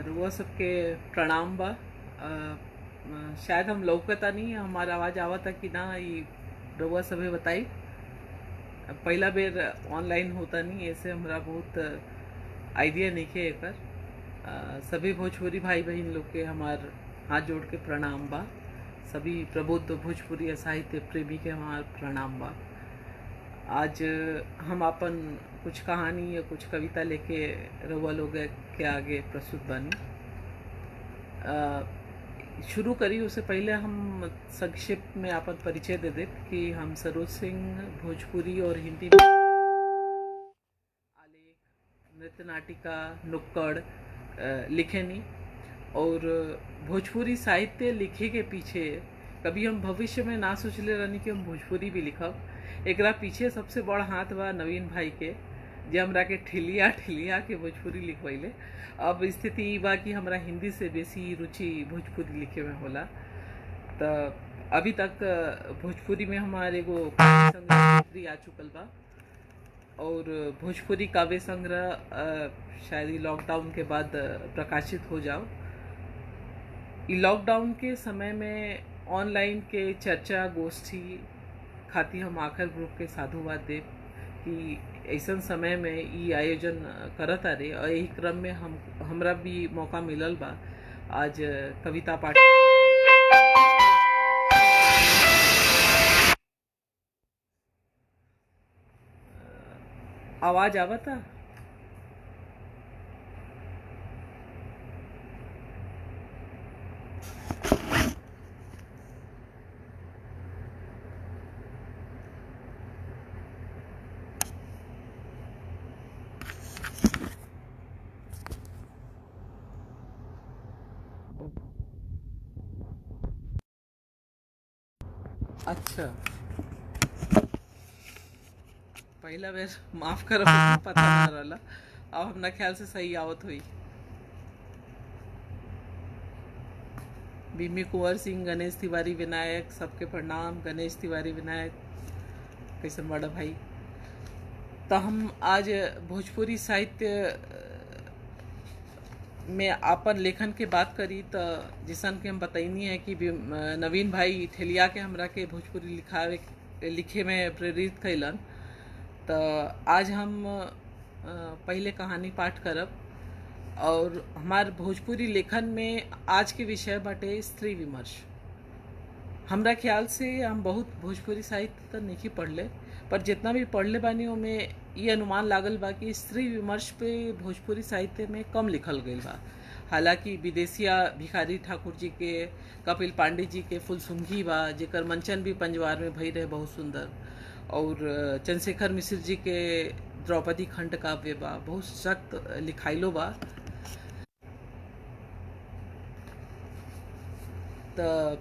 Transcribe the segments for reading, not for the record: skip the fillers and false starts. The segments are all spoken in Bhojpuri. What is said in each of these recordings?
रुआ सबके प्रणाम बा। शायद हम लौकता नहीं, हमारा आवाज आवता कि ना, ये रुआ सभे बताई। पहला बेर ऑनलाइन होता नहीं, ऐसे हमरा बहुत आइडिया नहीं है एकर। सभी भोजपुरी भाई बहन लोग के हमार हाथ जोड़ के प्रणाम बा। सभी प्रबुद्ध भोजपुरी साहित्य प्रेमी के हमार प्रणाम बा। आज हम अपन कुछ कहानी या कुछ कविता लेके रउआ लोग के आगे प्रस्तुत बानी। शुरू करी उससे पहले हम संक्षिप्त में अपन परिचय दे दे कि हम सरोज सिंह भोजपुरी और हिंदी में आलेख, नृत्य नाटिका, नुक्कड़ लिखेनी। और भोजपुरी साहित्य लिखे के पीछे कभी हम भविष्य में ना सोचले रहनी कि हम भोजपुरी भी लिखब। एकरा पीछे सबसे बड़ हाथ बा नवीन भाई के, जे हमरा के ठिलिया ठिलिया के भोजपुरी लिखवैले। अब स्थिति ई बा कि हमरा हिंदी से बेसी रुचि भोजपुरी लिखे में होला। तो अभी तक भोजपुरी में हमारे एगो काव्य संग्रह आ चुकल बा, और भोजपुरी काव्य संग्रह शायद ही लॉकडाउन के बाद प्रकाशित हो जाओ। लॉकडाउन के समय में ऑनलाइन के चर्चा गोष्ठी खातिर हम आखिर ग्रुप के साधुवाद देव कि ऐसा समय में ई आयोजन करत आ रहे, और यही क्रम में हमरा भी मौका मिलल बा आज कविता पाठ। आवाज आवता? अच्छा, पहला बेर माफ करो, पता ना रहला। अब हमरा ख्याल से सही आवत हुई। बीमी कुंवर सिंह, गणेश तिवारी विनायक, सबके प्रणाम। गणेश तिवारी विनायक, कैसन बड़ा भाई। तो हम आज भोजपुरी साहित्य में अपन लेखन के बात करी, तो जिसन के हम बताइनी है कि नवीन भाई ठेलिया के हमरा के भोजपुरी लिखे में प्रेरित कैलन। तो आज हम पहले कहानी पाठ करब, और हमार भोजपुरी लेखन में आज के विषय बाटे स्त्री विमर्श। हमरा ख्याल से हम बहुत भोजपुरी साहित्य तो नहीं पढ़ले, पर जितना भी पढ़ले बानी में ये अनुमान लागल बा कि स्त्री विमर्श पे भोजपुरी साहित्य में कम लिखल गईल बा। हालांकि विदेशिया भिखारी ठाकुर जी के, कपिल पांडे जी के फुलसुंगी बा, जेकर मंचन भी पंजवार में भई रहे बहुत सुंदर। और चंद्रशेखर मिश्र जी के द्रौपदी खंड काव्य बा, बहुत सख्त लिखाइलो बा। तो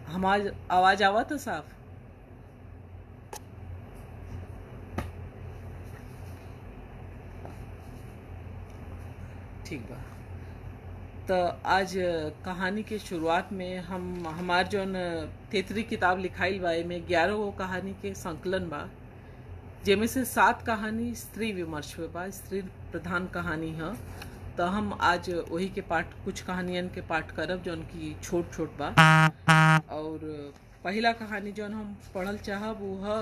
हमार आवाज आवा था साफ? ठीक बा। तो आज कहानी के शुरुआत में हम हमार जौन तेतरी किताब लिखाइल बा, में 11 गो कहानी के संकलन बा, जेमें से 7 कहानी स्त्री विमर्श पे बा, स्त्री प्रधान कहानी है। तो हम आज वही के पाठ, कुछ कहानियन के पाठ करब जौन की छोट छोट बा। और पहला कहानी जौन हम पढ़ल चाहब वो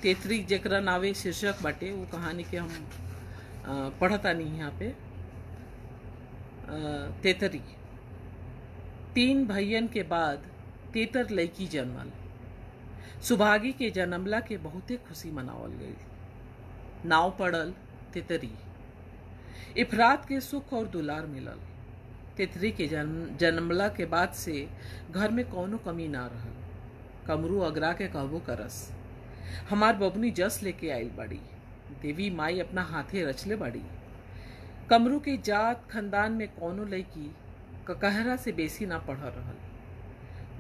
तेतरी, जेकरा नावे शीर्षक बाटे, वो कहानी के हम पढ़ता नहीं यहाँ पे। तेतरी। 3 भैयन के बाद तेतर लड़की जन्मल। सुभागी के जन्मला के बहुते खुशी मनावल गई। नाव पड़ल तेतरी। इफरात के सुख और दुलार मिलल। तेतरी के जन्मला के बाद से घर में कौनो कमी ना रहल। कमरू अगरा के कहबो करस, हमार बबनी जस लेके आइल बाड़ी। देवी माई अपना हाथे रचले बाड़ी। कमरू के जात खानदान में कौनो लड़की ककहरा से बेसी ना पढ़ रहल।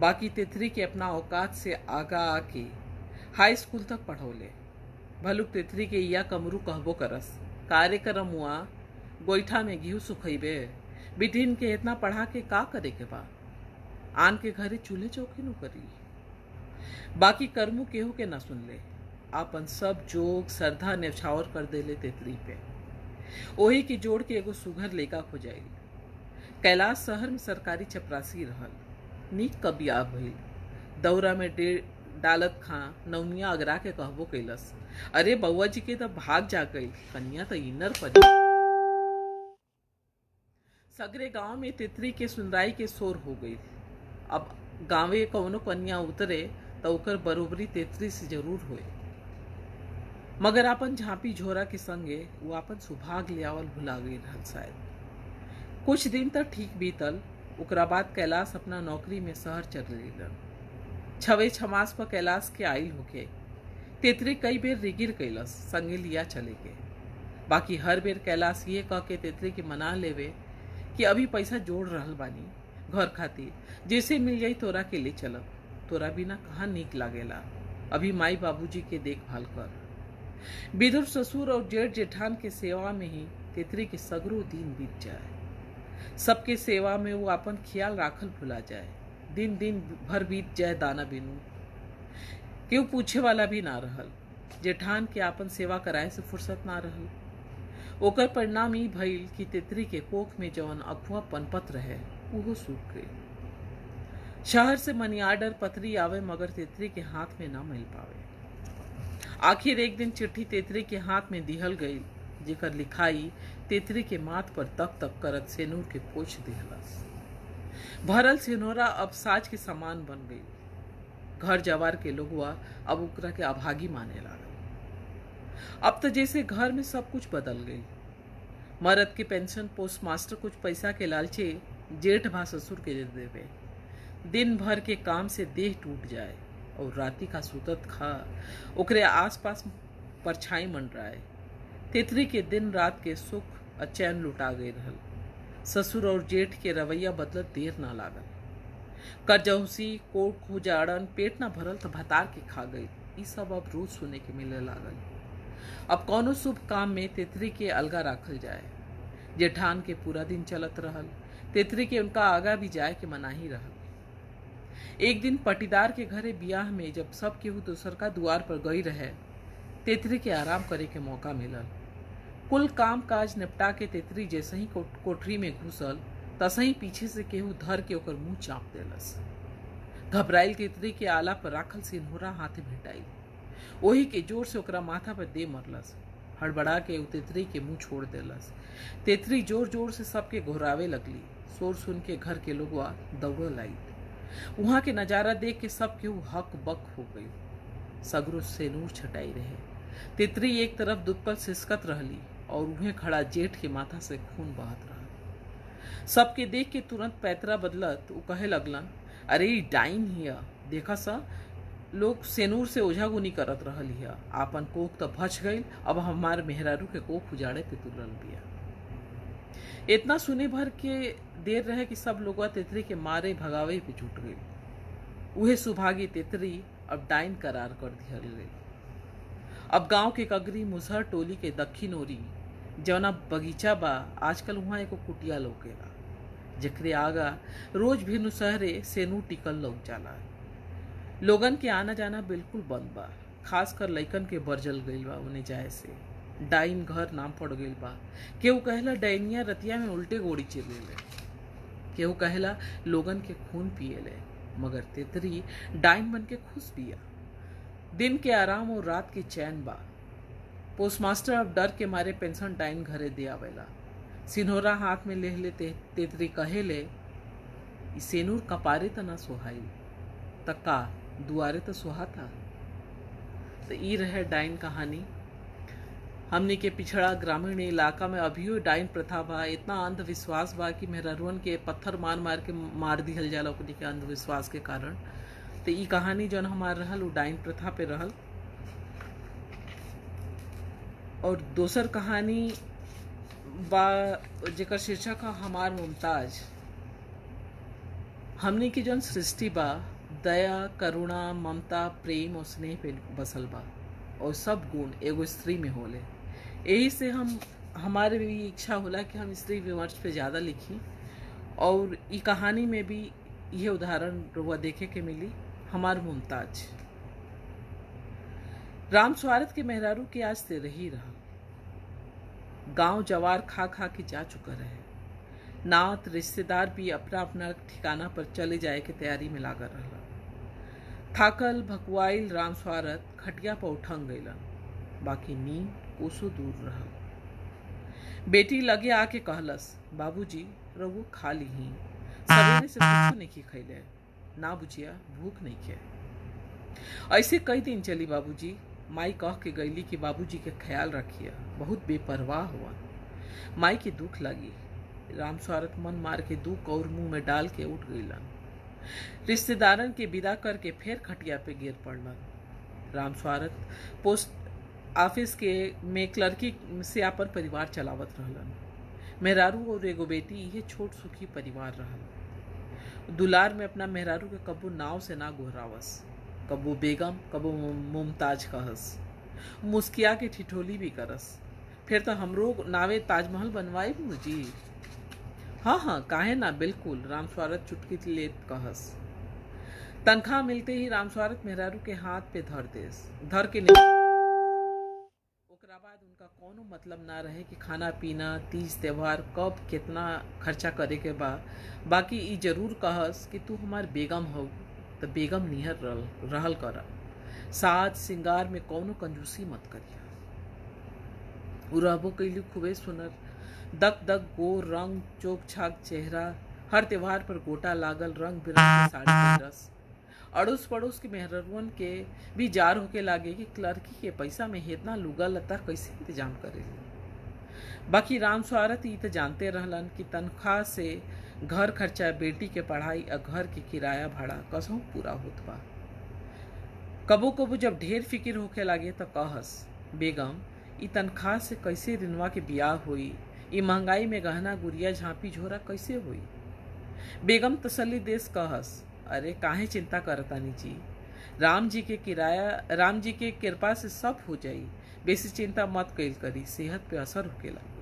बाकी तितरी के अपना औकात से आगा आके हाई स्कूल तक पढ़ौले। भलुक तितरी के या कमरू कहबो करस, कार्यक्रम हुआ गोईठा में घी सुखैबे, बिटिन के इतना पढ़ा के का करे के बा, आन के घरे चूल्हे चौकी नु करी। बाकी कर्मू केहू के ना सुन ले, आपन सब जोग श्रद्धा न्यौछावर कर देले तितरी पे। ओही की जोड़ के एगो सुघर लेका खोजाई। कैलाश शहर में सरकारी चपरासी रहल, नीक कबिया भइल। दौरा में डालत खां नवनिया अगरा के कहबो कैलस, अरे बउआ जी के तो भाग जा गई, कन्या तो इनर पड़ी। सगरे गांव में तितरी के सुनराई के शोर हो गई। अब गांवे कौनो कन्या उतरे तो ओकर बरोबरी तितरी से जरूर होए, मगर अपन झांपी झोरा के संगे वो अपन सुभाग ले आवल भुला गई रहल शायद। कुछ दिन तक ठीक बीतल, ओकरा बाद कैलाश अपना नौकरी में शहर चल गईलन। छवे छमास पर कैलाश के आइल होके तितरी कई बेर रिगिर कैलस संगे लिया चले के। बाकी हर बेर कैलाश ये कह के तितरी के मना लेवे कि अभी पैसा जोड़ रहल बानी घर खातिर, जैसे मिल जाई तोरा के ले चलब, तोरा बिना कहाँ नीक लागेला, अभी माई बाबूजी के देखभाल कर। विदुर ससुर और जेठ जेठान के सेवा में ही तितरी के सगरो दिन बीत जाए। सबके सेवा में वो अपन ख्याल राखल भुला जाए। दिन दिन भर बीत जाए दाना बिनु, केहू पूछे वाला भी ना रहल। जेठान के आपन सेवा कराए से फुर्सत ना रहल। ओकर परिणाम ई भइल कि तितरी के कोख में जवन अखुआ पनपत रहे उहो सूख गई। शहर से मनी आर्डर पत्री आवे, मगर तितरी के हाथ में ना मिल पावे। आखिर एक दिन चिट्ठी तितरी के हाथ में दिहल गई, जेकर लिखाई तितरी के माथ पर तक तक करत सेनूर के पोछ दिहलस। भरल सिनोरा अब साज के समान बन गई। घर जवार के लोगवा अब ओकरा के अभागी माने लागल। अब तो जैसे घर में सब कुछ बदल गई। मर्द के पेंशन पोस्टमास्टर कुछ पैसा के लालचे जेठ भा ससुर के दे देवे। दिन भर के काम से देह टूट जाए और राती का सुतत खा ओकरे आसपास परछाई मंडराए। तितरी के दिन रात के सुख और चैन लुटा गई रहल। ससुर और जेठ के रवैया बदलत देर ना लागल। करजौसी कोट खुजाड़न पेट ना भरल तो भतार के खा गई, ई सब अब रोज सुने के मिले लागल। अब कौनो शुभ काम में तितरी के अलगा राखल जाए। जेठान के पूरा दिन चलत रहल, तितरी के उनका आगा भी जाए के मनाही रहल। एक दिन पटीदार के घरे बियाह में जब सब केहू दूसर का द्वार पर गई रहे, तितरी के आराम करे के मौका मिलल। कुल काम काज निपटा के तितरी जैसे ही कोठरी में घुसल, तसे ही पीछे से केहू धर के ओकर मुंह चाप देलस। घबराइल तितरी के आला पर राखल सिन्होरा हाथे भेटाई, ओही के जोर से ओकरा माथा पर दे मरलस। हड़बड़ा के तितरी के मुंह छोड़ देलस। तितरी जोर जोर से सबके घोरावे लगली। शोर सुन के घर के लोगवा दौड़ल आई। वहां के नजारा देख के सब केहू हक बक हो गई। सगरो सेनूर छटाई रहे। तितरी एक तरफ दुक्कल सिसकत रहली और उन्हें खड़ा जेठ के माथा से खून बहत रहा। सबके देख के तुरंत पैतरा बदलत वो कहे लगलन, अरे डाइन हिया, देखा सा लोग सेनूर से ओझागुनी करत रहल हिया, आपन कोख तो भच गई, अब हमार मेहरारू के कोख उजाड़े पे तुलल बिया। इतना सुने भर के देर रहे कि सब लोग तितरी के मारे भगावे पे जुट गई। उहे सुभागी तितरी अब डाइन करार कर दिया गई। अब गांव के कगरी मुसहर टोली के दक्षिण ओरी जौना बगीचा बा, आजकल वहाँ एगो कुटिया लौकेला, जेकरे आगा रोज भी नुसहरे सेनू टिकल लौक जाला। लोगन के आना जाना बिल्कुल बंद बा, खासकर लइकन के बरजल गईल बा उन्हें जाए से। डाइन घर नाम पड़ गईल बा। केहू कहेला डाइनिया रतिया में उल्टे गोड़ी चिलेले, केहू कहेला लोगन के खून पिएले, मगर तितरी डाइन बन के खुश बिया। दिन के आराम और रात के चैन बा। पोस्टमास्टर अब डर के मारे पेंशन डाइन घरे दे आवेला। सिन्होरा हाथ में ले लेते तितरी कहेले, सेनूर कपारे त ना सोहाई, तका दुआरे तो सुहाता। तो ई रहे डाइन कहानी। हमने के पिछड़ा ग्रामीण इलाका में अभियो डाइन प्रथा बा। इतना अंधविश्वास बा कि मेहरारुअन के पत्थर मार मार के मार दिहल जाला ओकनी के अंधविश्वास के कारण। तो ई कहानी जौन हमार रहल वो डाइन प्रथा पे रहल। और दोसर कहानी जेकर शीर्षक है हमार मुमताज। हमने की जौन सृष्टि बा दया, करुणा, ममता, प्रेम और स्नेह पे बसल बा, और सब गुण एगो स्त्री में होले। यही से हमारे भी इच्छा होला कि हम स्त्री विमर्श पे ज़्यादा लिखी, और ई कहानी में भी यह उदाहरण रुआ देखे के मिली, हमार मुमताज। राम स्वारथ के मेहरारू के आज से रही रहा, गांव जवार खा खा के जा चुका रहे। नात रिश्तेदार भी अपना अपना ठिकाना पर चले जाए के तैयारी में लागल रहला। थाकल भकुआइल राम स्वारथ खटिया पर उठंग गईलन, बाकी नींद कोसों दूर रहल। बेटी लगे आके कहलस, बाबूजी रघु खा ली ही, सवेरे से कुछ नहीं खैले। ना बुझिया भूख नहीं खे। ऐसे कई दिन चली बाबूजी। माई कह के गईली कि बाबूजी के ख्याल रखिए, बहुत बेपरवाह हुआ। माई के दुख लगी। राम स्वारथ मन मार के दुख और मुंह में डाल के उठ गईलन। रिश्तेदारन के विदा करके फिर खटिया पे गिर पड़लन। राम स्वारथ पोस्ट ऑफिस के में क्लर्की से अपन परिवार चलावत रहलन। मेहरारू और एगो बेटी ये छोट सुखी परिवार रहल। दुलार में अपना मेहरारू के कबू नाव से ना गोहरावस, कबू बेगम कबू मुमताज कहस, मुस्किया के ठिठोली भी करस। फिर तो हमरो नावे ताजमहल बनवाई जी। हाँ हाँ काहे ना, बिल्कुल, राम स्वारथ चुटकी लेत कहस। तनख्वाह मिलते ही राम स्वारथ मेहरारू के हाथ पे धर के ओकरा बाद उनका कोनो मतलब ना रहे कि खाना पीना, तीज त्योहार कब कितना खर्चा करे के बा। बाकी ई जरूर कहस कि तू हमार बेगम हो तो बेगम निहर रहल कर, साज सिंगार में कौनो कंजूसी मत करिया। उ रहबो कैली खूबे सुनर, दक दक गोर रंग, चोक छाक चेहरा, हर त्योहार पर गोटा लागल, रंग बिरंग के साड़ी पहिरस। अड़ोस पड़ोस के मेहररुअन के भी जार होके लागे कि क्लर्की के पैसा में इतना लुगा लता कैसे इंतजाम करेली। बाकी राम स्वारथ ई तो जानते रहलन कि तनख्वाह से घर खर्चा, बेटी के पढ़ाई और घर के किराया भाड़ा कसहूं पूरा होत बा। कबो कबो जब ढेर फिकिर होके लागे तो कहस, बेगम ई तनख्वाह से कैसे रिनवा के बियाह हुई, ई महंगाई में गहना गुड़िया झांपी झोरा कैसे हुई। बेगम तसल्ली देश कहस, अरे काहे चिंता करतानी जी, राम जी के कृपा से सब हो जाई, बेसी चिंता मत कइल करी, सेहत पे असर होके लगी।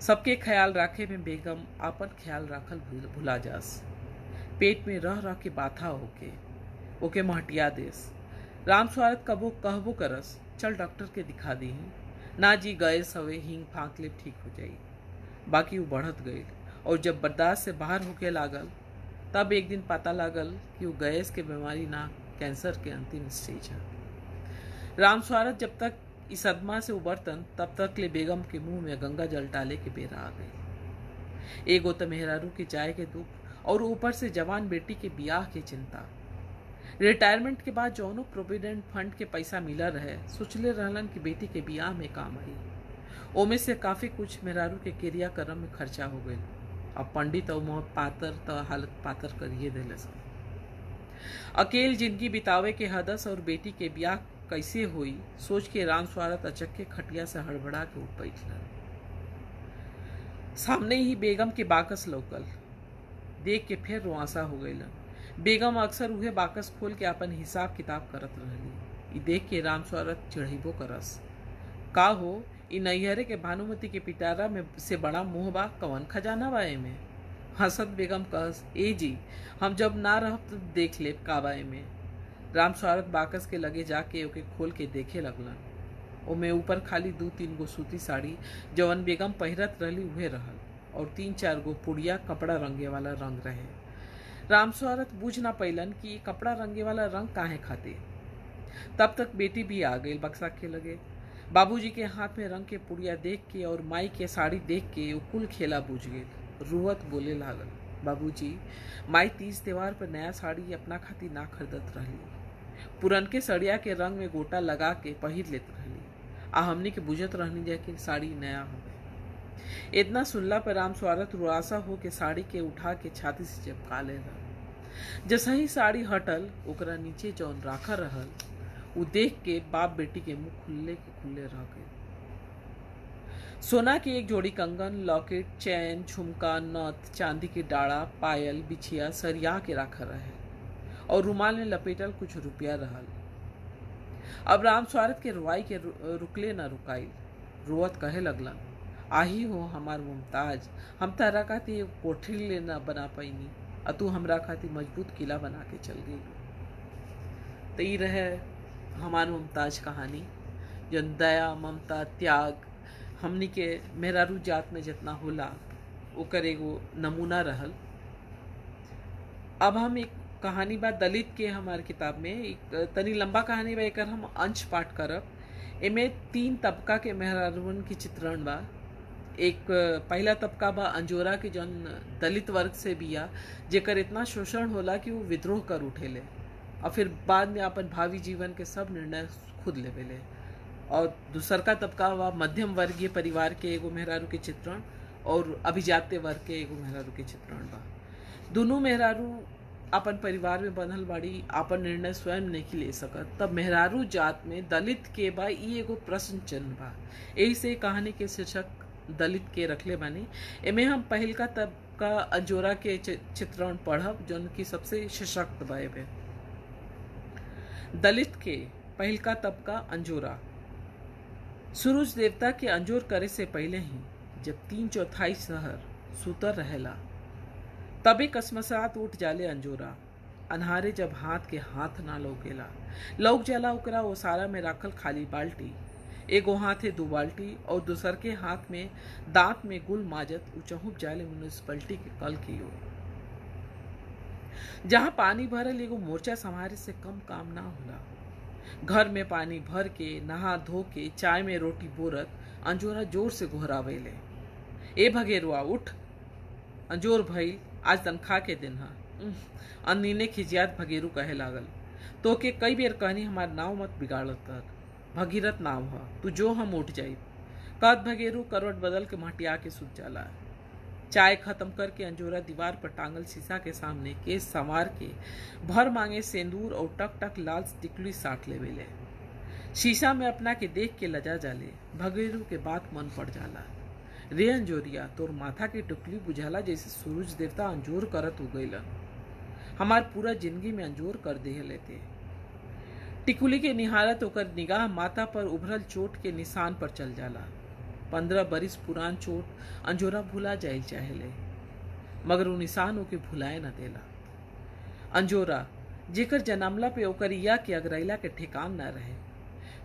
सबके ख्याल राखे में बेगम आपन ख्याल राखल भुला जास। पेट में रह रह के बाथा होके ओके महटिया देस। राम स्वारथ कबो कहबो करस, चल डॉक्टर के दिखा दी। ना जी गए सवे, हींग फाँक ले ठीक हो जाई। बाकी वो बढ़त गई, और जब बर्दाश्त से बाहर होके लागल तब एक दिन पता लागल कि वो गैस के बीमारी ना कैंसर के अंतिम स्टेज है। राम स्वारथ जब तक इस सदमा से उबरतन तब तक ले बेगम के मुंह में गंगा जल डाले के बेरा आ गई। एगो तो मेहरारू के जाए के दुख, और ऊपर से जवान बेटी के बियाह के चिंता। रिटायरमेंट के बाद जौनो प्रोविडेंट फंड के पैसा मिला रहे, सोचले रहलन कि बेटी के बियाह में काम आई। ओमे से काफी कुछ मेहरारू के क्रियाक्रम में खर्चा हो गई। अब पंडित और मोह पातर तो हालत पातर करिए देले सब। अकेल जिंदगी बितावे के हदस और बेटी के ब्याह कैसे हुई सोच के राम स्वारथ अचक के खटिया से हड़बड़ा के उठ बैठलन। सामने ही बेगम के बाकस लौकल, देख के फिर रुआसा हो गईलन। बेगम अक्सर उहे बाकस खोल के अपन हिसाब किताब करत रहली। ई देख के राम स्वारथ चिढ़ैबो करस, का हो ई नैहरे के भानुमती के पिटारा में से बड़ा मुँह बा, कवन खजाना बा एमे। हसत बेगम कहस, ए जी हम जब ना रहब तो देख लेब का बा एमे। राम स्वारथ बाकस के लगे जाके ओके खोल के देखे लगलन। ओमे ऊपर खाली 2-3 गो सूती साड़ी जवन बेगम पहिरत रहली उहे रहल, और 3-4 गो पुड़िया कपड़ा रंगे वाला रंग रहे। राम स्वारथ बूझ ना पैलन कि कपड़ा रंगे वाला रंग काहे खाते। तब तक बेटी भी आ गई बक्सा के लगे। बाबूजी के हाथ में रंग के पुड़िया देख के और माई के साड़ी देख के वो कुल खेला बूझ गई। रुवत बोले लागल, बाबूजी माई तीज त्योहार पर नया साड़ी अपना खातिर ना खरीदत रहली, पुरनके सड़िया के रंग में गोटा लगा के पहिर लेत रहली, आ हमनी के बुझत रहनी जा कि साड़ी नया हो गई। इतना सुनला पर राम स्वारथ रुआसा हो के साड़ी के उठा के छाती से चिपका ले रहा। जैसे ही साड़ी हटल ओकरा नीचे जौन राखा रहल उ देख के बाप बेटी के मुंह खुले के खुले रह गए। सोना की एक जोड़ी कंगन, लॉकेट, चैन, झुमका, नथ, चांदी की डाड़ा, पायल, बिछिया सरिया के राखल रहे और रुमाल में लपेटल कुछ रुपया रहल। अब राम स्वार्थ के रुआई के रुकले न रुकाई, रोवत कहे लगलन, आही हो हमार मुमताज, हम तारा खातिर कोठरी ले न बना पैनी, तू हमरा खातिर मजबूत किला बना के चल गई। तो ये रहे हमार मुमताज कहानी, जन दया, ममता, त्याग हमनी के मेहरारू जात में जितना होला ओकर एगो नमूना रहल। अब हम एक कहानी बा दलित के हमार किताब में, एक तनी लंबा कहानी बा, एकर हम अंश पाठ करब। एमे 3 तबका के मेहरारून की चित्रण बा। एक पहला तबका बा अंजोरा के जौन दलित वर्ग से बिया, जेकर इतना शोषण होला कि वो विद्रोह कर उठेले और फिर बाद में अपन भावी जीवन के सब निर्णय खुद लेवेले। और दूसर का तबका बा मध्यम वर्गीय परिवार के एगो मेहरारू के चित्रण और अभिजात्य वर्ग के एगो मेहरारू के चित्रण बा। दोनों मेहरारू अपन परिवार में बंधल बाड़ी, अपन निर्णय स्वयं नहीं ले सकत। तब मेहरारू जात में दलित के बा ई एगो प्रश्न चिन्ह बा। यही से कहानी के शीर्षक दलित के रखले बानी। एमे हम पहल का तबका अंजोरा के चित्रण पढ़ब जौन की सबसे सशक्त बा। एमे दलित के पहल का तबका अंजोरा। सूरज देवता के अंजोर करे से पहले ही जब 3/4 शहर सुतर रहेला, तबे कसमसात उठ जाले अंजोरा। अन्हारे जब हाथ के हाथ ना लौकेला, लौक जाला ओकरा ओसारा में राखल खाली बाल्टी। एगो हाथे 2 बाल्टी और दूसर के हाथ में दांत में गुल माजत उचहुप जाले म्यूनिसिपलिटी के कल की ओर, जहां पानी भरल एगो मोर्चा संभारे से कम काम ना होला। घर में पानी भर के नहा धो के चाय में रोटी बोरत अंजोरा जोर से घोरावेले, ए भगेरुआ उठ, अंजोर भइल, आज तनखा के दिन हा। अन्नी ने खिजियात भगेरू कहे लागल, तो के कई बेर कहनी हमार नाव मत बिगाड़त कर, भगीरथ नाव हा, तू जो हम उठ जाई। कद भगेरू करवट बदल के महटिया के सुत जाला। चाय खत्म करके अंजोरा दीवार पर टांगल शीशा के सामने केस संवार के भर मांगे सेंदूर और टक टक लाल टिकली साट लेवेले। शीशा में अपना के देख के लजा जाले। भगेरू के बात मन पड़ जाला, रे अंजोरिया, तोर माथा की टुकली बुझाला जैसे सूरज देवता अंजोर करत हो गईलन। हमार पूरा जिंदगी में अंजोर कर दे लेते। टिकुली के निहारत होकर निगाह माथा पर उभरल चोट के निशान पर चल जाला। 15 बरिस पुरान चोट अंजोरा भुला जाए चाहेले, मगर वो निशान ओके भुलाए न देला। अंजोरा जेकर जनमला पे ओकर या के अगरैला के ठिकान न रहे,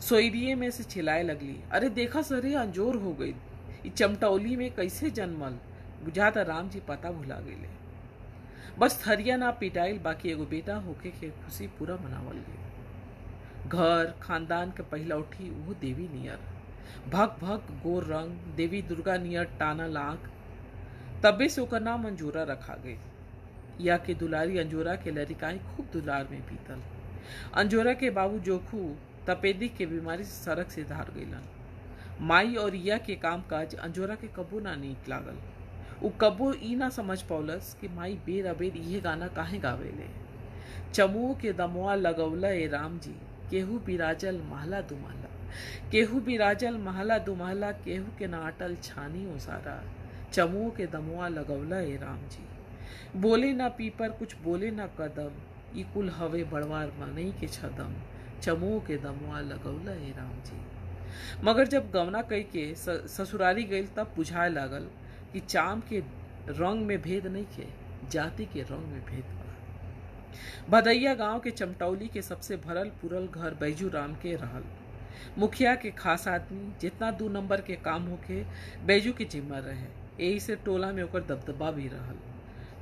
सोइरिये में से चिल्लाए लगली, अरे देखा सरे अंजोर हो गई, चमटौली में कैसे जन्मल, बुझाता राम जी पता भुला गईले। बस थरिया ना पिटाइल, बाकी एगो बेटा होके के खुशी पूरा मनावल गई। घर खानदान के पहला उठी वो देवी नियर, भग भग गोर रंग, देवी दुर्गा नियर टाना लाख। तबे से ओकर नाम अंजोरा रखा गई। या के दुलारी अंजोरा के लड़िकाई खूब दुलार में बीतल। अंजोरा के बाबू जोखू तपेदिक के बीमारी से सड़क से धार गईलन। माई और या के काम काज अंजोरा के कबो ना नीक लागल। उ कबो ई ना समझ पौलस कि माई बेर अबेर इहे गाना काहे गावेले। चमुओ के दमुआ लगौला ए राम जी, केहू बिराजल महला दुमहला, केहू बिराजल महला दुमहला, केहू के नाटल छानी ओसारा। चमुओ के दमुआ लगौला ए राम जी, बोले ना पीपर कुछ बोले ना कदम, ई कुल हवे बड़वार मनई के छदम। चमुओ के दमुआ लगौला ए राम जी। मगर जब गवना कई के ससुरारी गई तब बुझाए लागल कि चाम के रंग में भेद नहीं के, जाति के रंग में भेद बा। भदैया गांव के चमटौली के सबसे भरल पुरल घर बैजू राम के रहल। मुखिया के खास आदमी, जितना 2 नंबर के काम होके बैजू के जिम्मा रहे, यही से टोला में ओकर दबदबा भी रहल।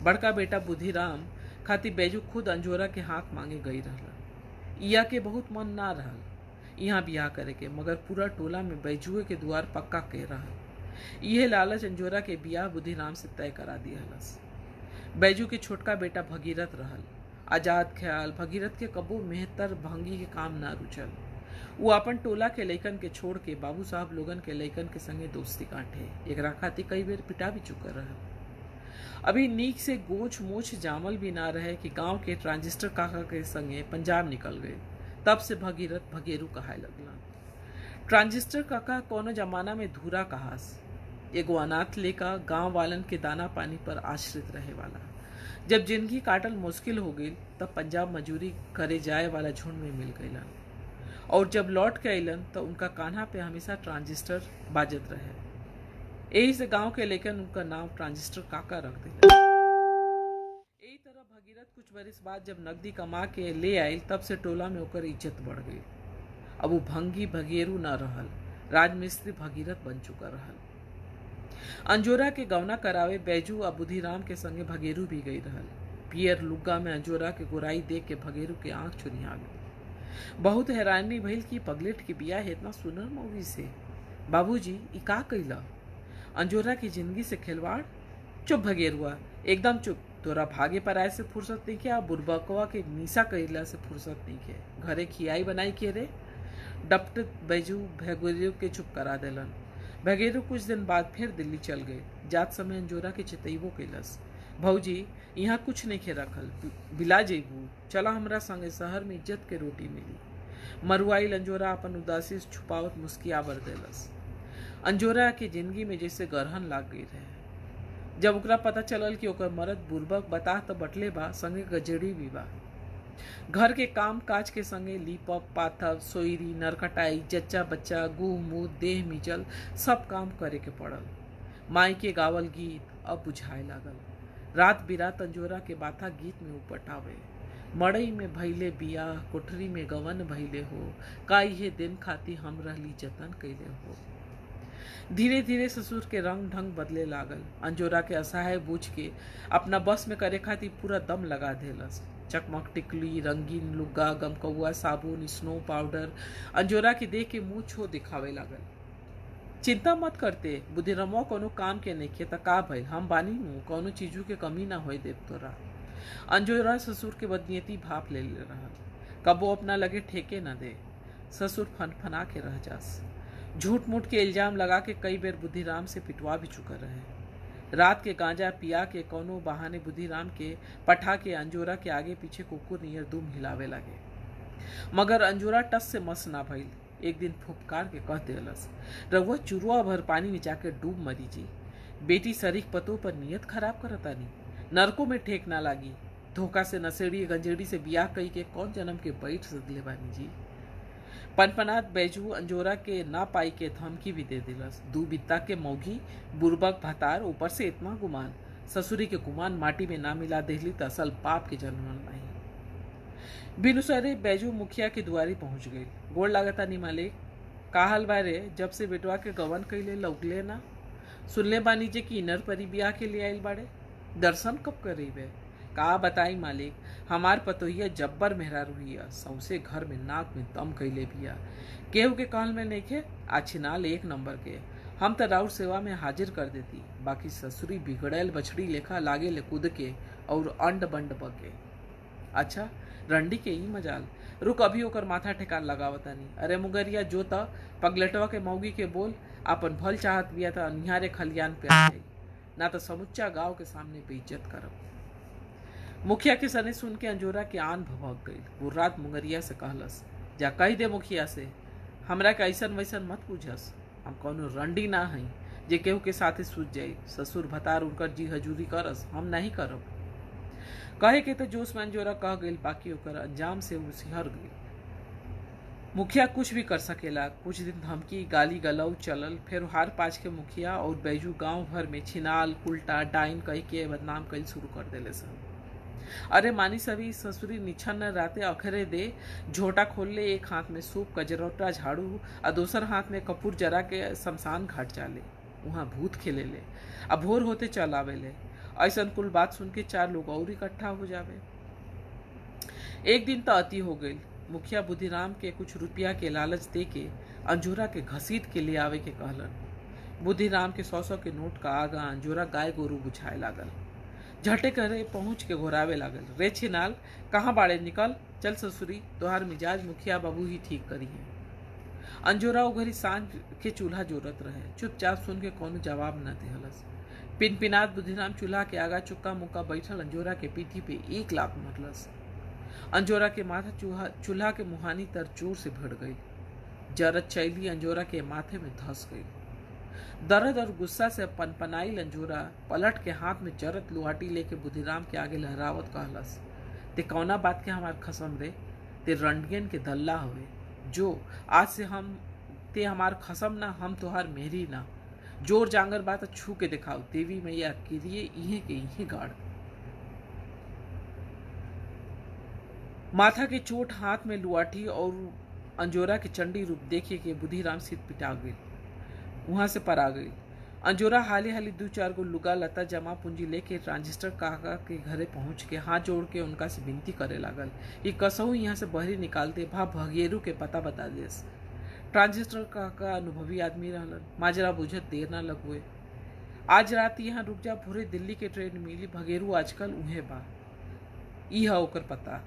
बड़का बेटा बुधिराम खातिर बैजू खुद अंजोरा के हाथ मांगे गई रहल। इया के बहुत मन ना रहल यहाँ बियाह करे के, मगर पूरा टोला में बैजुए के द्वार पक्का के रहल। यह लालच अंजोरा के बियाह बुधिराम से तय करा दिहलस। बैजू के छोटका बेटा भगीरथ रहल। आजाद ख्याल भगीरथ के कबो मेहतर भंगी के काम ना रुचल। वो अपन टोला के लइकन के छोड़ के बाबू साहब लोगन के लइकन के संगे दोस्ती काटे। एकरा खातिर कई बेर पिटा भी चुका रहल। अभी नीक से गोछ मोछ जामल भी ना रहे कि गांव के ट्रांजिस्टर काका के संगे पंजाब निकल गए। तब से भगीरथ भगेरू कहाए लगला। ट्रांजिस्टर काका कोनो जमाना में धूरा कहास, एगो अनाथ लेका गांव वालन के दाना पानी पर आश्रित रहे वाला। जब जिंदगी काटल मुश्किल हो गई तब पंजाब मजूरी करे जाए वाला झुंड में मिल गईलन, और जब लौट के अलन तो उनका कान्हा पे हमेशा ट्रांजिस्टर बाजत रहे। यही से गांव के लेकर उनका नाम ट्रांजिस्टर काका रख दिला। यही तरह भगीरथ कुछ बरिस बाद जब नकदी कमा के ले आयल तब से टोला में ओकर इज्जत बढ़ गई। अब वो भंगी भगेरू न रहल, राजमिस्त्री भगीरथ बन चुका रहल। अंजोरा के गवना करावे बैजू आ बुधिराम के संगे भगेरू भी गई रहल। पियर लुग्गा में अंजोरा के गोराई देख के भगेरू के आंख चुनिया गई। बहुत हैरानी भइल कि पगलेट के बिया है इतना सुनर मौगी से। बाबूजी ई का कइला? अंजोरा की जिंदगी से खिलवाड़? चुप भगेरुआ, एकदम चुप। तोरा भागे पर आए से फुर्सत नहीं किया, बुरबकवा के मीसा कइला से फुर्सत नहीं के। घरे खियाई बनाई के रे? डपट बैजू भगेरू के चुप करा देलन। भगेरू कुछ दिन बाद फिर दिल्ली चल गए। जात समय अंजोरा के चितैबो कैलस, भौजी यहाँ कुछ नहीं खे रखल, बिला जेबू, चला हमरा संगे, शहर में इज्जत के रोटी मिली। मरुआई अंजोरा अपन उदासी छुपावत मुस्किया बर देलस। अंजोरा के जिंदगी में जैसे गरहन लाग गई रहे। जब ओकरा पता चलल कि ओकर मरद बुर्बक बता तो बटले बा, संगे गजड़ी भी बा। घर के काम काज के संगे लीपप, पाथप, सोईरी, नरकटाई, जच्चा बच्चा, गुह मुँह, देह मिचल सब काम करे के पड़ल। माई के गावल गीत अब बुझाए लागल। रात बिरात अंजोरा के बाथा गीत में उपटावे। मड़ई में भैले बिया, कोठरी में गवन भैले हो, का ये दिन खाती हम रहली जतन कैले हो। धीरे धीरे ससुर के रंग ढंग बदले लागल। अंजोरा के असहाय बूझ के अपना बस में करे खातिर पूरा दम लगा देलस। चकमक टिकली, रंगीन लुग्गा, गमकौआ, साबुन, स्नो पाउडर अंजोरा के देख के मुंह छो दिखावे लागल। चिंता मत करते, बुधिरमो कोनो काम के नहीं खे त का भइल, हम बानी नु, कोनो चीजू के कमी ना होए देव तोरा। अंजोरा ससुर के बदनियती भाप ले रहल, कबो अपना लगे ठेके न दे। ससुर फनफना के रह जास। झूठ मूठ के इल्जाम लगा के कई बेर बुधिराम से पिटवा भी चुका रहे। रात के गांजा पिया के कोनो बहाने बुधिराम के पठा के अंजोरा के आगे पीछे कुकुर नियर दुम हिलावे लगे। मगर अंजोरा टस से मस ना भइल। एक दिन फुफकार के कह देलस, रउआ चुरुआ भर पानी में जाके डूब मरी जी। बेटी सरीख पतों पर नियत खराब करतानी, नरकों में ठेक ना लागी। धोखा से नसेड़ी गंजेड़ी से बियाह कई के कौन जन्म के बैठ सदले बानी जी। पनपनात बैजू अंजोरा के ना पाई के धमकी भी दे दिलस। दू बित्ता के मौगी, बुर्बक भतार, ऊपर से इतना गुमान। ससुरी के गुमान माटी में ना मिला देहली त असल पाप के जन्म नहीं। बिनुसरे बैजू मुखिया के दुआरी पहुंच गई। गोड़ लागता नी मालिक, का हाल बारे? जब से बेटवा के गवन कैले लौकले ना। सुनले बानी जे कि इनर परी बियाह के लिए आइल बाड़े, दर्शन कब करीबे? का बताई मालिक, हमार पतोहिया जब्बर मेहरारू हिया, सौसे घर में नाक में दम कैले बिया। केहू के कहल में नइखे, आछिनाल एक नंबर के। हम त राउर सेवा में हाजिर कर देती, बाकी ससुरी बिगड़ैल बछड़ी लेखा लागे ले कूद के और अंड बंड बके। अच्छा रंडी के ई मजाल, रुक अभी ओकर माथा ठेकान लगावतानी। अरे मुगरिया जो त पगलेटवा के मौगी के बोल, आपन भल चाहत बिया त अनिहारे खलियान पे आ जाई, ना तो समुच्चा गांव के सामने बेइज्जत करब। मुखिया के सने सुन के अंजोरा के आन भभक गई। वो रात मुंगरिया से कहलस, जा कह दे मुखिया से हमरा के ऐसन वैसन मत पूछस, हम कौनो रंडी ना हई जे केहू के साथे सूझ जाई। ससुर भतार उनकर जी हजूरी करस, हम नहीं करब। कहे के तो जोश में अंजोरा कह गई, बाकी ओकर अंजाम से वो सिहर गई। मुखिया कुछ भी कर सकेला। कुछ दिन धमकी गाली गलौ चलल, फिर हार पाँच के मुखिया और बैजू गांव भर में छिनाल उल्टा डाइन कह के बदनाम कल शुरू कर देले सन। अरे मानी सभी ससुरी निछन राते अखरे दे झोटा खोल ले, एक हाथ में सूप कजरोटा झाड़ू और दूसर हाथ में कपूर जरा के शमशान घाट जाले, वहाँ भूत खेले ले, अब भोर होते चल आवे ले। ऐसा कुल बात सुन के चार लोग और इकट्ठा हो जावे। एक दिन तो अति हो गई। मुखिया बुधिराम के कुछ रुपया के लालच दे के अंजोरा के घसीट के ले आवे के कहलन। बुधिराम के 100-100 के नोट का आगा अंजोरा गाय गोरू बुझाए लागल। झटे करे पहुंच के घोरावे लागल, रे छिनाल कहाँ बाड़े, निकल चल ससुरी, तोहार मिजाज मुखिया बाबू ही ठीक करी है। अंजोरा वो घरी सांझ के चूल्हा जोरत रहे, चुपचाप सुन के कोनो जवाब न दिहलस। पिनपिनात बुधिराम चूल्हा के आगा चुक्का मुक्का बैठल अंजोरा के पीठी पे एक लात मरलस। अंजोरा के माथा चूल्हा के मुहानी तर जोर से भिड़ गई। जरत चैली अंजोरा के माथे में धस गई। दर्द और गुस्सा से पनपनाई अंजोरा पलट के हाथ में जरत लुहाटी लेके बुधिराम के आगे लहरावत कहलस, ते कौना बात के हमार खसम रे? ते रंडगेन के दल्ला हुए जो आज से हम ते हमार खसम ना, हम तोहार मेहरी ना। जोर जांगर बात छू के दिखाओ, देवी मैया किरिए इहे के इहे गाड़। माथा के चोट, हाथ में लुआठी और अंजोरा के चंडी रूप देखे के बुधिराम सिर पिटा गई, वहां से पर आ गई। अंजोरा हाली हाली 2-4 गो लुगा लता जमा पूंजी लेके ट्रांजिस्टर काका के घरे पहुंच के हाथ जोड़ के उनका से विनती करे लागल, ये कसहू यहाँ से बहरी निकाल दे, भा भगेरू के पता बता देस। ट्रांजिस्टर काका अनुभवी आदमी रहलन, माजरा बुझत देर ना लगुए। आज रात यहाँ रुक जा, भोरे दिल्ली के ट्रेन मिली, भगेरू आजकल उहे बा, ई हा ओकर पता।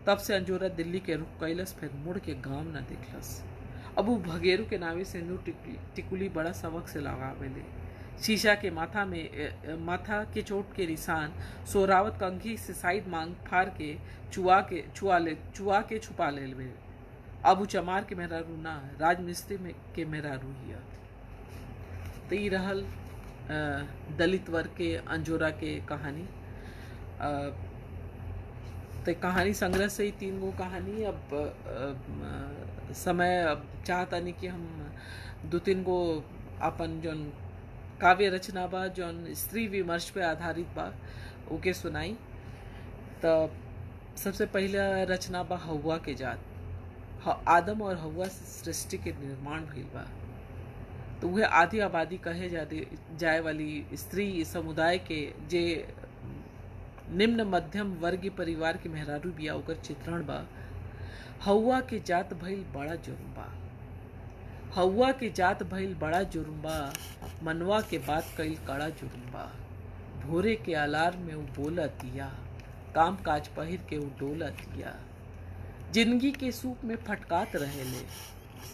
तब से अंजोरा दिल्ली के रुख कैलस, फिर मुड़ के गांव न देखलस। अब वो भगेरू के नावे सिंदूर टिकुली बड़ा सबक से लगावेले। शीशा के माथा के चोट के निशान सोरावत कंघी से साइड मांग फाड़ के चुआ के छुपा ले। अब वो चमार के मेहरारू ना, राजमिस्त्री में के मेहरारू हिया। तो ये रहल दलित वर्ग के अंजोरा के कहानी। तो कहानी संग्रह से ही 3 गो कहानी। अब समय अब चाहता नहीं कि हम 2-3 गो अपन जौन काव्य रचना बा जौन स्त्री विमर्श पे आधारित बा ओके सुनाई। तो सबसे पहला रचना बा हवा के जात। आदम और हवा से सृष्टि के निर्माण भइल बा, तो वह आधी आबादी कहे जाए वाली स्त्री समुदाय के जे निम्न मध्यम वर्गीय परिवार के मेहरारू बिया ओकर चित्रण बा। हवा के जात भइल बड़ा जुर्म बा, हवा के जात भइल बड़ा जुर्म बा, मनवा के बात कइल कड़ा जुर्म बा। भोरे के अलार्म में वो बोलतिया, काम काज पहिर के वो डोलतिया। जिंदगी के सूप में फटकात रहेले,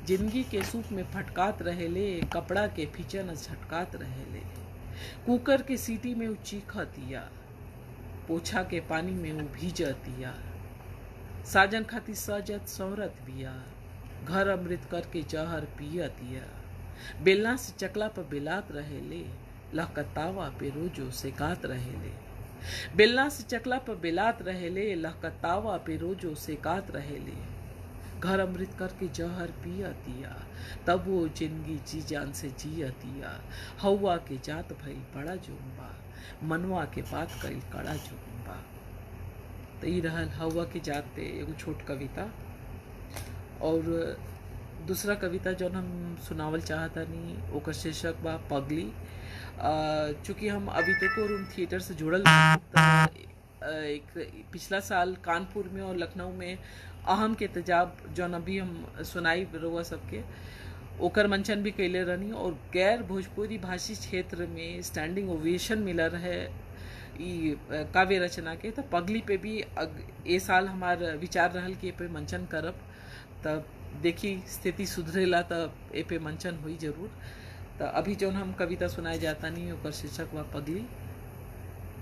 जिंदगी के सूप में फटकात रहेले, कपड़ा के फिचन झटकात रहेले। कुकर के सीटी में वो चीखतिया, पोछा के पानी में वो भीजतिया। साजन खाती सजत सौरत बिया, घर अमृत करके जहर पियतिया। बेलना से चकला पर बेलात रहेले, लहकतावा पे रोजो सेकात रहेले। बेलना से चकला पर बेलात रहेले, लहकतावा पे रोजो सेकात रहेले। घर अमृत करके जहर पियतिया, तब वो जिंदगी जी जान से जियतिया। हवा के जात भइल बड़ा जुर्म बा, मनवा के बात कइल कड़ा जुर्म बा। तो ई रहल हवा के जात पे एगो छोट कविता। और दूसरा कविता जौन हम सुनावल चाहतानी ओकर शीर्षक बा पगली। चूँकि हम अभी तो को रूम थिएटर से जुड़ल एक पिछला साल कानपुर में और लखनऊ में अहम के तेजाब जौन अभी हम सुनाई रउआ सबके ओकर मंचन भी कैले रहनी। और गैर भोजपुरी भाषी क्षेत्र में स्टैंडिंग ओवेशन मिला रहे ई काव्य रचना के। तो पगली पे भी ए साल हमार विचार रहल कि ए पे मंचन करब, तब देखी स्थिति सुधरेला तब ए पे मंचन हुई जरूर। तो अभी जौन हम कविता सुनाए जाता नहीं ओकर शीर्षक बा पगली।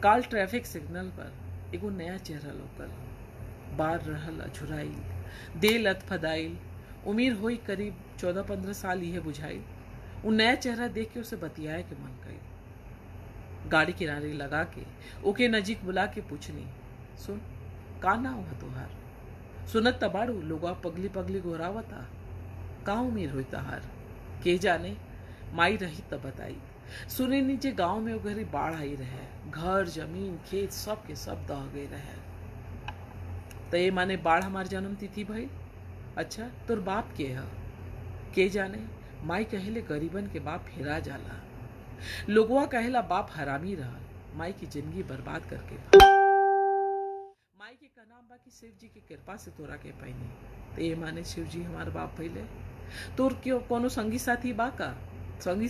काल ट्रैफिक सिग्नल पर एगो नया चेहरा लोकल, बार रहल अझुराइल, देल अतफदाइल, उम्र होई करीब 14-15 साल यह बुझाई। वो नया चेहरा देख के उसे बतियाए के मन कई। गाड़ी किनारे लगा के ओके नजीक बुला के पूछनी, सुन का नाम है तोहार? सुनत तबाड़ू लोगा पगली पगली गोरावता, का उम्र होई तहार? के जाने, माई रही तब बताई। सुने नीचे गांव में उगरी बाढ़ आई रहे, घर जमीन खेत सब के सब दह गए रहे। तो ये माने बाढ़ हमार जन्म तिथि भाई? अच्छा तोर बाप के है? के जाने, माई कहेले गरीबन के बाप हेरा जाला, लोगवा कहेला बाप हरामी रहा, माई की जिंदगी बर्बाद करके माई के का नाम बा कि शिव जी की कृपा से तोरा के पैनी। तो ये माने शिव जी हमार बाप भइले। तोर क्यों कोनो संगी साथी बा का? संगी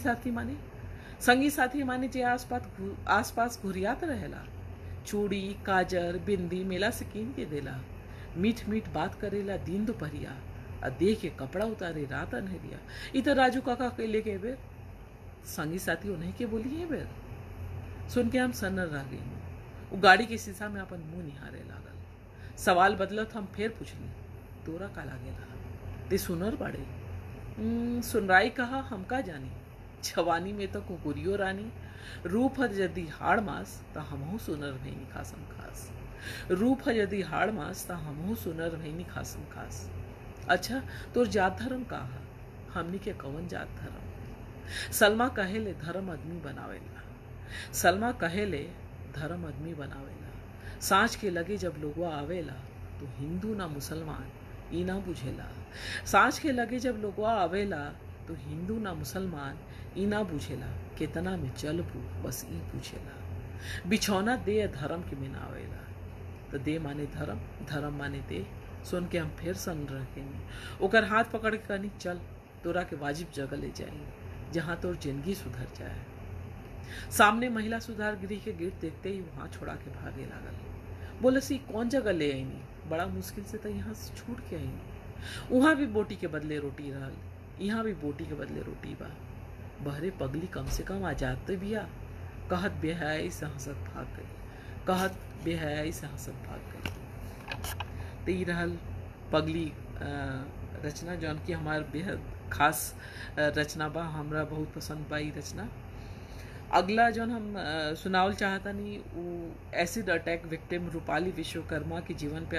साथी माने जे आसपास घुरियात रहेला, चूड़ी काजर बिंदी मेला से कीन के देला, मीठ मीठ बात करेला दिन दोपहरिया, आ देख के कपड़ा उतारे रात अनहरिया। इधर राजू काका के लेके बेर संगी साथी उन्हीं के बोली है बेर। सुन के हम सन्नर रह गई। वो गाड़ी के शीशा में अपन मुंह निहारे लागल। सवाल बदलत हम फिर पूछली, तोरा का लागेला? ते सुनर बाड़े? सुनराई कहा हमका जानी, जवानी में तो कुकुरियो रानी, रूप ह यदि हाड़ मास त हमहू सुनर भईनी खासम खास, रूप ह यदि हाड़ मास त हमहू सुनर भईनी खासम खास। अच्छा तोर जात धर्म का है? हमनी के कवन जात धर्म? सलमा कहेले धर्म आदमी बनावेला, सलमा कहेले धर्म आदमी बनावेला, सांझ के लगे जब लोगवा आवेला तो हिंदू ना मुसलमान ई ना बुझेला, सांझ के लगे जब लोगवा आवेला तो हिंदू ना मुसलमान ई ना बुझेला, केतना में चलबू बस ई पूछेला, बिछौना दे धर्म के मिनावेला, तो दे माने धर्म, धर्म माने दे। सुन के हम फिर सन रखेंगे, ओकर हाथ पकड़ के कहनी चल तोरा के वाजिब जगह ले जाएंगे जहाँ तोर जिंदगी सुधर जाए। सामने महिला सुधार गृह के गेट देखते ही वहां छोड़ा के भागे लागल। बोले सी कौन जगह ले आईनी, बड़ा मुश्किल से तो यहाँ से छूट के आईनी, वहां भी बोटी के बदले रोटी रहल, यहाँ भी बोटी के बदले रोटी बा, बहरे पगली कम से कम आजाद तो बिया, कहत बेहयाई से हंसत भाग गई, कहत बेहयाई से हंसत भाग गई। तो ये रहल पगली रचना जौन की हमार बेहद खास रचना बा, हमरा बहुत पसंद बा ई रचना। अगला जौन हम सुनावल चाहतानी वो acid attack victim Rupali Vishwakarma के जीवन पे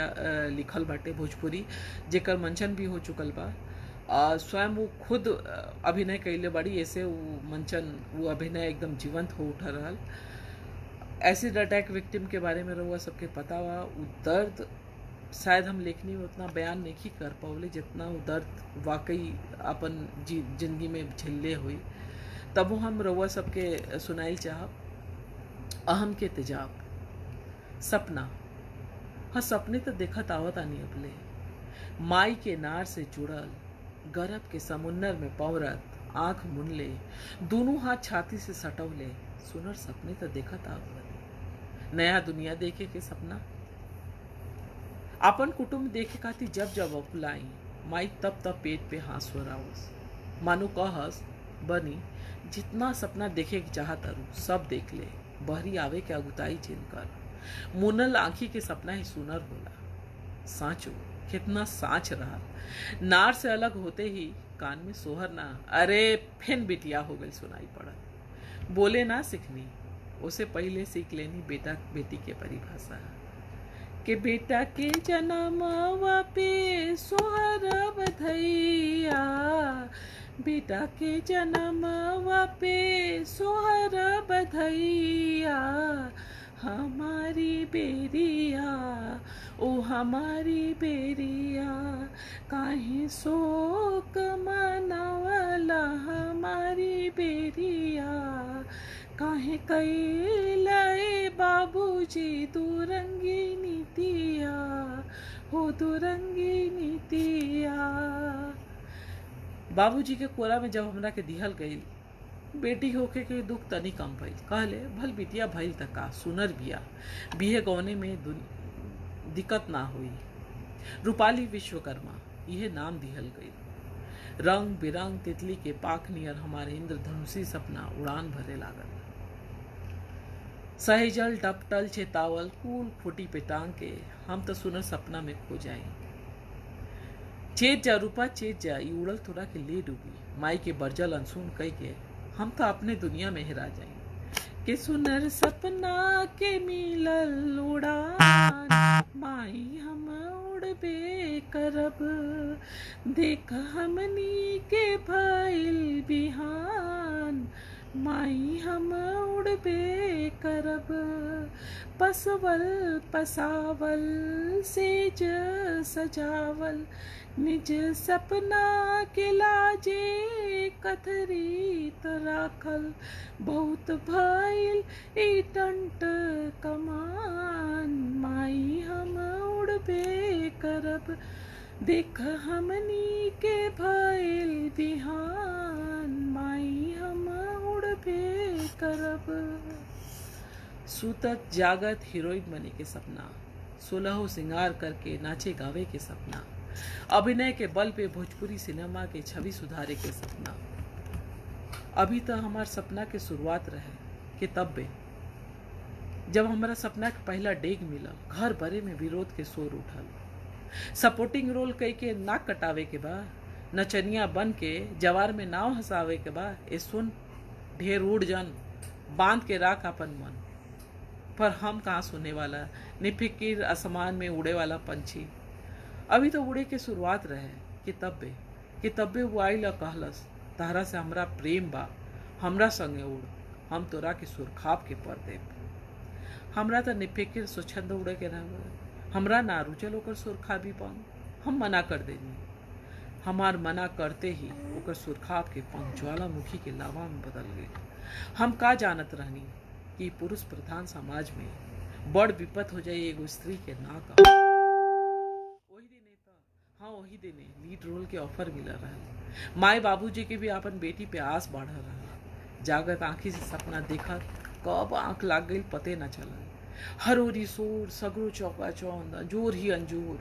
लिखल बाटे भोजपुरी, जेकर मंचन भी हो चुकल बा। स्वयं वो खुद अभिनय कैले बड़ी, ऐसे वो मंचन वो अभिनय एकदम जीवंत हो उठ रहल। एसिड अटैक विक्टिम के बारे में रहुआ सबके पता बा, वो दर्द शायद हम लेखनी में उतना बयान नहीं कर पावले जितना वो दर्द वाकई अपन जिंदगी में झेले हुई, तब वो हम रउआ सबके सुनाइल चाहब। अहम के तेजाब सपना, हाँ सपने तो देखत आवत आनी अपले, माई के नार से जुड़ल गरब के समुन्नर में पौरत आंख मुनले, दोनों हाथ छाती से सटवले, सुनर सपने तो देखत आवत, नया दुनिया देखे के सपना, अपन कुटुंब देखे खातिर जब जब अकुलाई, माई तब तब पेट पे हाथ सोरावस, मानो कहस बनी जितना सपना देखे के चाहत अरू सब देख ले, बहरी आवे के अगुताई जिनकर, मुनल आंखी के सपना ही सुनर होला, साँचो कितना साँच रहा, नार से अलग होते ही कान में सोहर ना, अरे फिन बिटिया हो गई सुनाई पड़त, बोले ना सीखनी उसे पहले सीख लेनी बेटा बेटी के परिभाषा, के बेटा के जन्मवा पे सोहर बधैया, बेटा के जन्मवा पे सोहर बधैया, हमारी बेरिया ओ हमारी बेरिया, काहे शोक मनावला हमारी बेरिया, काहे कैलए बाबूजी दुरंगी नीतिया, हो दुरंगी नीतिया। बाबूजी के कोरा में जब हमरा के दिहल गई, बेटी होके के दुख तनी कम भइल, कहले भल बिटिया भइल त का सुनर बिया, बिहे गौने में दिक्कत ना हुई, रूपाली विश्वकर्मा यह नाम दिहल गई। रंग बिरंग तितली के पाख नियर हमारे इंद्रधनुषी सपना उड़ान भरे लागल, सहेजल टपटल चेतावल कूल फुटी पे टांग के हम तो सुनर सपना में खो जाए, चेत जा रूपा चेत जा ई उड़ल थोड़ा के ले डूबी, माई के बरजल अनसुन कह के हम तो अपने दुनिया में हेरा जाए, के सुनर सपना के मिलल उड़ान, माई हम उड़बे करब, देख हमनी के भइल बिहान, माई हम उड़बे करब, पसवल पसावल सेज सजावल, निज सपना के लाजे कथरी राखल, बहुत भइल ई टंट कमान, माई हम उड़बे करब, देख हमनी के भइल बिहान, माई हम उड़बे करब। सुतत जागत हीरोइन बने के सपना, सोलहो सिंगार करके नाचे गावे के सपना, अभिनय के बल पे भोजपुरी सिनेमा के छवि सुधारे के सपना। अभी तो हमार सपना के शुरुआत रहे कि तब बे जब हमारा सपना के पहला डेग मिला, घर भरे में विरोध के शोर उठल, सपोर्टिंग रोल कई के नाक कटावे के बाद नचनिया बन के जवार में नाव हंसावे के बा। ए सुन ढेर उड़ जन, बांध के राख अपन मन। पर हम कहाँ सुनने वाला, निफिकिर आसमान में उड़े वाला पंछी। अभी तो उड़े के शुरुआत रहे कि तब्बे वो आई ला कहलस, तारा से हमरा प्रेम बा, हमरा संगे उड़, हम तोरा के सुरखाब के पर देब। हमरा तो निफिकिर स्वच्छंद उड़े के रह, हमरा ना रुचल ओकर सुरखाबी पंख। हम मना कर देनी। हमार मना करते ही ओकर सुरखाब के पंख ज्वालामुखी के लावा में बदल गए। हम का जानत रहनी कि पुरुष प्रधान समाज में बड़ विपत हो जाए एगो स्त्री के ना का। वही दिने लीड रोल के ऑफर मिला रहा। माए बाबूजी के भी अपन बेटी पे आस बढ़ रहा। जागत आंखी से सपना देखा, कब आंख लाग गई पते न चला। हर ओरी शोर, सगरो चौका चौंध, अंजोर ही अंजोर।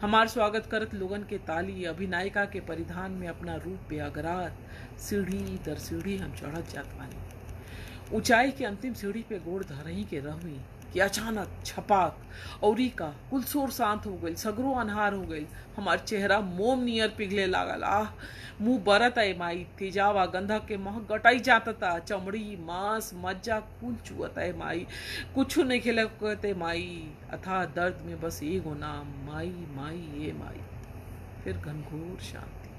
हमार स्वागत करत लोगन के ताली, अभिनायिका के परिधान में अपना रूप पे अगरात सीढ़ी दर सीढ़ी हम चढ़त जात बानी। ऊंचाई के अंतिम सीढ़ी पे गोड़ धरही के रहवी कि अचानक छपाक औरी का कुल शोर शांत हो गई, सगरो अनहार हो गई। हमार चेहरा मोम नियर पिघले लागल। आह, मुंह बरत है माई, तेजावा गंधक के मह गटाई जाता। चमड़ी मांस मज्जा कुल चुअत है माई, कुछ नहीं खिलकते माई। अथा दर्द में बस एगो नाम, माई माई ये माई। फिर घनघोर शांति।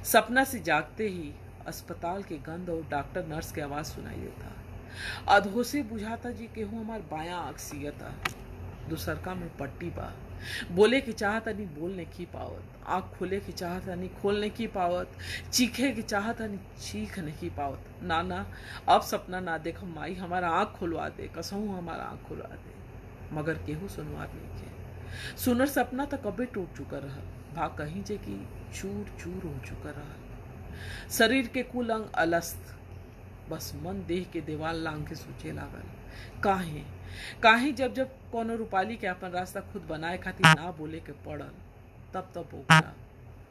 सपना से जागते ही अस्पताल के गंध और डॉक्टर नर्स के आवाज सुनाई देता। अधोसे बुझाता जी केहू हमार बायां आँख सियता, दूसरका में पट्टी बा। बोले की चाहता नहीं बोल नहीं की पावत, आँख खोले की चाहता नहीं खोल नहीं की पावत, चीखे की चाहता नहीं चीख नहीं की पावत। ना अब सपना ना देख माई, हमारा आँख खुलवा दे, कसहू हमारा आँख खुलवा दे। मगर केहू सुनवार नहीं के। सुनर सपना तो कबे टूट चुका रहा, भाग कहीं जे की चूर चूर हो चुका रहा। शरीर के कुल अंग अलस्त, बस मन देह के देवाल लांग के सोचे लागल। काहे जब कोनो रूपाली के अपन रास्ता खुद बनाए खातिर ना बोले के पड़ल, तब ओकरा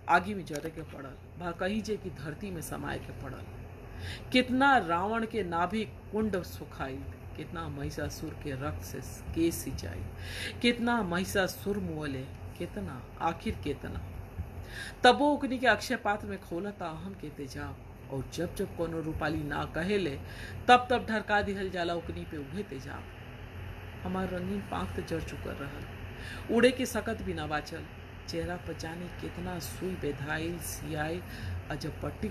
आगी में जरे के पड़ल, भा कहीं जे की धरती में समाये के पड़ल। कितना रावण के नाभि कुंड सुखाई, कितना महिषासुर के रक्त से केस सिंचाई, कितना महिषासुर मुअले, कितना आखिर कितना। तबो ओकनी के अक्षय पात्र में खोलता अहम के तेजाब। और जब कोनो रूपाली ना कहेले, तब ढरका दिहल जाला ओकनी पे उभे तेजाब। हमार रंगीन पाँख तो जर चुकर रहल, उड़े के सकत भी ना बाचल। चेहरा पर जाने कितना सुई बेधाइल सियाइल। अजब पट्टी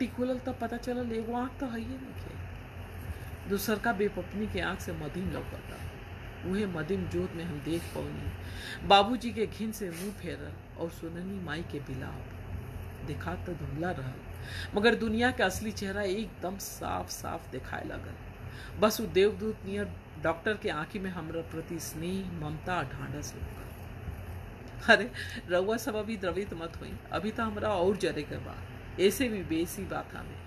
खुलल तब पता चलल एगो आँख तो है नहीं। दूसर का बेपपनी के आँख से मदिम लौकता। उहे मदिम जोत में हम देख पौनी बाबूजी के घिन से मुंह फेरल और सुननी माई के बिलाप। देखा तो धुंधला रहा, मगर दुनिया के असली चेहरा एकदम साफ साफ दिखाए लगल। बस वो देवदूत नियर डॉक्टर के आंखी में हमरा प्रति स्नेह ममता ढांढस लौकल। अरे रउआ सब अभी द्रवित मत हुई, अभी तो हमरा और जरे के बा। ऐसे भी बेसी बात हमें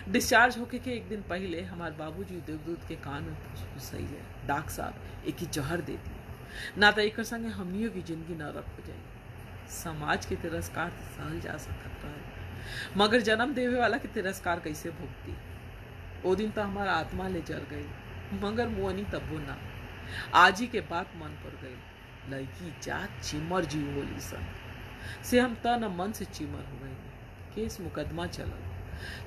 डिस्चार्ज होके के एक दिन पहले हमारे बाबूजी देवदूत के कान में फुसफुसाइले, डॉक्टर साहब एक ही जहर दे दी, ना तो एक संगे हमनियों की जिंदगी नरक हो जाए। समाज के तिरस्कार सहल जा सकता है, मगर जन्म देवे वाला के तिरस्कार कैसे भुगती। ओ दिन तो हमारा आत्मा ले जल गई, मगर मोहनी तब्बो ना। आज ही के बात मन पर गई, लड़की जात चिमर जीव होली सन से हम तन मन से चिमर हो गई। केस मुकदमा चलल,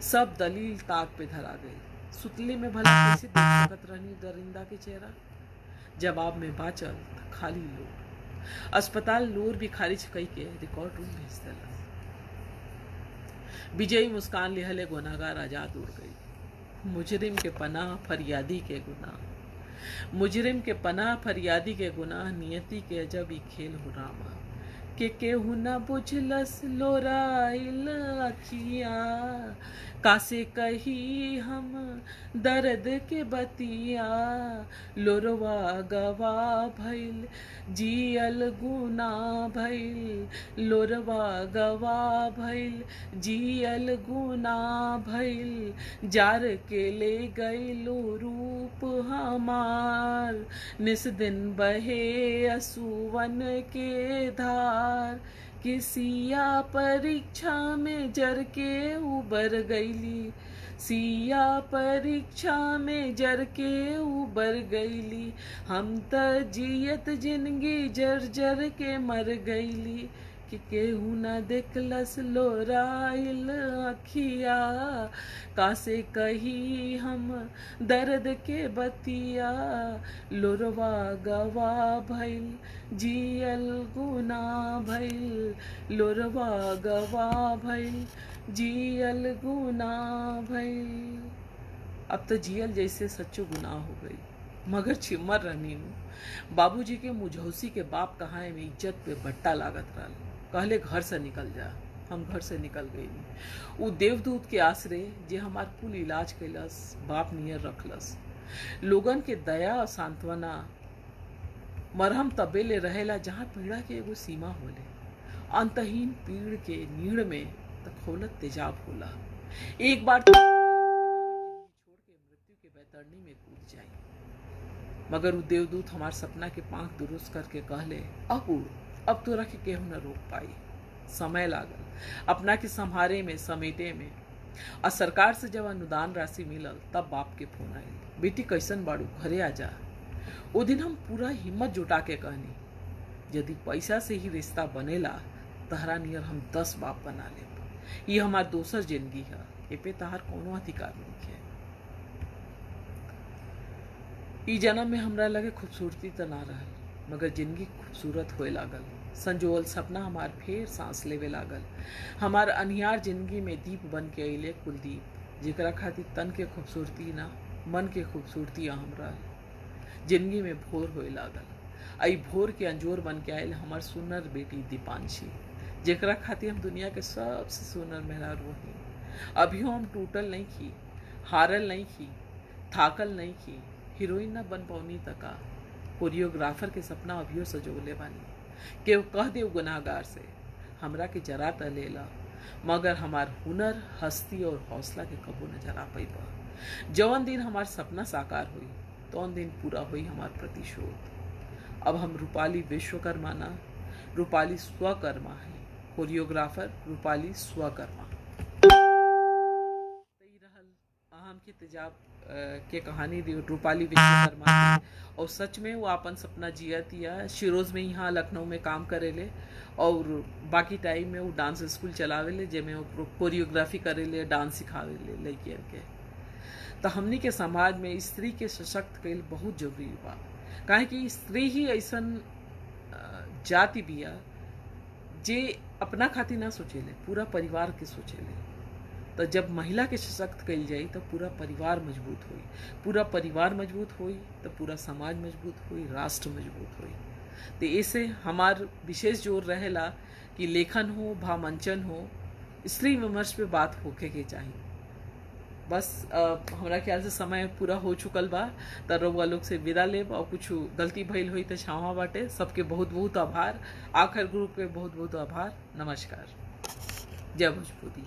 सब दलील ताक पे धरा गई। सुतले में भला कैसे देख सकत रहनी दरिंदा के चेहरा। जवाब में बाचल खाली लोर। अस्पताल लोर भी खारिज कई के रिकॉर्ड रूम भेज दिला। विजयी मुस्कान लिहले गुनाहगार आजाद उड़ गई। मुजरिम के पनाह फरियादी के गुनाह, मुजरिम के पनाह फरियादी के गुनाह, नियति के अजब ही खेल हो रामा। के केहू न बुझलस लोराइल अखिया, कासे कही हम दर्द के बतिया। लोरवा गवा भइल जियल गुना भइल, लोरवा गवा भइल जियल गुना भइल। जार के ले गइलो रूप हमार, निस दिन बहे असुवन के धार। किसिया परीक्षा में जर के उबर गईली, सिया परीक्षा में जर के उबर गईली। हम त जियत जिंदगी जर जर के मर गईली। कि केहू न देखलस लोराइल अखिया, कासे कही हम दर्द के बतिया, लोरवा गवा भइल जियल गुना भइल, लोरवा गवा भइल जियल गुना भइल। अब तो जियल जैसे सच्चो गुनाह हो गई, मगर छिमर रहनी हूँ। बाबूजी के मुझौसी के बाप कहाँ में इज्जत पे बट्टा लागत रहल, कहले घर से निकल जा। हम घर से निकल गई। वो देवदूत के आसरे जे हमार कुल इलाज कैलस, बाप नियर रखलस। लोगन के दया और सांत्वना मरहम तबे ले रहेला जहाँ पीड़ा के एगो सीमा होले। अंतहीन पीड़ के नीड़ में तखौलत तेजाब होला। एक बार छोड़ के मृत्यु के बैतरणी में कूद जाई। मगर वो देवदूत हमार सपना के पांख दुरुस्त करके कहले, अब तोरा के केहू न रोक पाई। समय लागल अपना के संभारे में, समेटे में। और सरकार से जब अनुदान राशि मिलल तब बाप के फोन आयल, बेटी कैसन बाड़ू, घरे आ जा। वो दिन हम पूरा हिम्मत जुटा के कहनी, यदि पैसा से ही रिश्ता बनेला तहरा नियर हम 10 बाप बना ले। ये हमार दोसर जिंदगी है, ए पे तहार कोनो अधिकार नहीं है। ई जन्म में हमरा लगे खूबसूरती तो ना रहल, मगर जिंदगी खूबसूरत होए लागल। संजोल सपना हमार फेर सांस लेवे लागल। हमार अनहियार जिंदगी में दीप बन के अइले कुलदीप, जेकरा खातिर तन के खूबसूरती ना मन के खूबसूरती अहम रहल। जिंदगी में भोर होए लागल। आई भोर के अंजोर बन के आयल हमार सुनर बेटी दीपांशी, जेकरा खातिर हम दुनिया के सबसे सुनर मेहरारू ही। अभियो हम टूटल नहीं की, हारल नहीं की, थाकल नहीं की। हीरोइन ना बन पौनी तका, कोरियोग्राफर के सपना अभियो सजोले बानी। केहू कह दे गुनाहगार से हमरा के जरा त लेला, मगर हमार हुनर, हस्ती और हौसला के कबो न जरा पैबा। जवन दिन हमार सपना साकार हुई तौन दिन पूरा हुई हमार प्रतिशोध। अब हम रूपाली विश्वकर्मा ना, रूपाली स्वकर्मा है। कोरियोग्राफर रूपाली स्वकर्मा। अहम के तेजाब के कहानी रूपाली विश्वकर्मा की, और सच में वो अपन सपना जियतिया। शिरोज में यहाँ लखनऊ में काम करेले और बाकी टाइम में वो डांस स्कूल चलावेले, जेमें वो कोरियोग्राफी करेले, डांस सिखावेले लड़कियन के। तो हमनी के समाज में स्त्री के सशक्त कईल बहुत जरूरी बा, काहे कि स्त्री ही ऐसन जाति बिया जे अपना खातिर ना सोचेले, पूरा परिवार के सोचेले। तो जब महिला के सशक्त कईल जाई तो पूरा परिवार मजबूत हुई, पूरा परिवार मजबूत हुई तो पूरा समाज मजबूत हुई, राष्ट्र मजबूत हुई। तो ऐसे हमार विशेष जोर रहेला कि लेखन हो, भामंचन हो, स्त्री विमर्श पे बात होके के चाहिए। बस हमरा ख्याल से समय पूरा हो चुकल बा, तो रउआ लोग से विदा लेब। और कुछ गलती भइल हुई तो क्षमा बाटे। सबके बहुत बहुत आभार। आखिर ग्रुप के बहुत बहुत आभार। नमस्कार। जय भोजपुरी।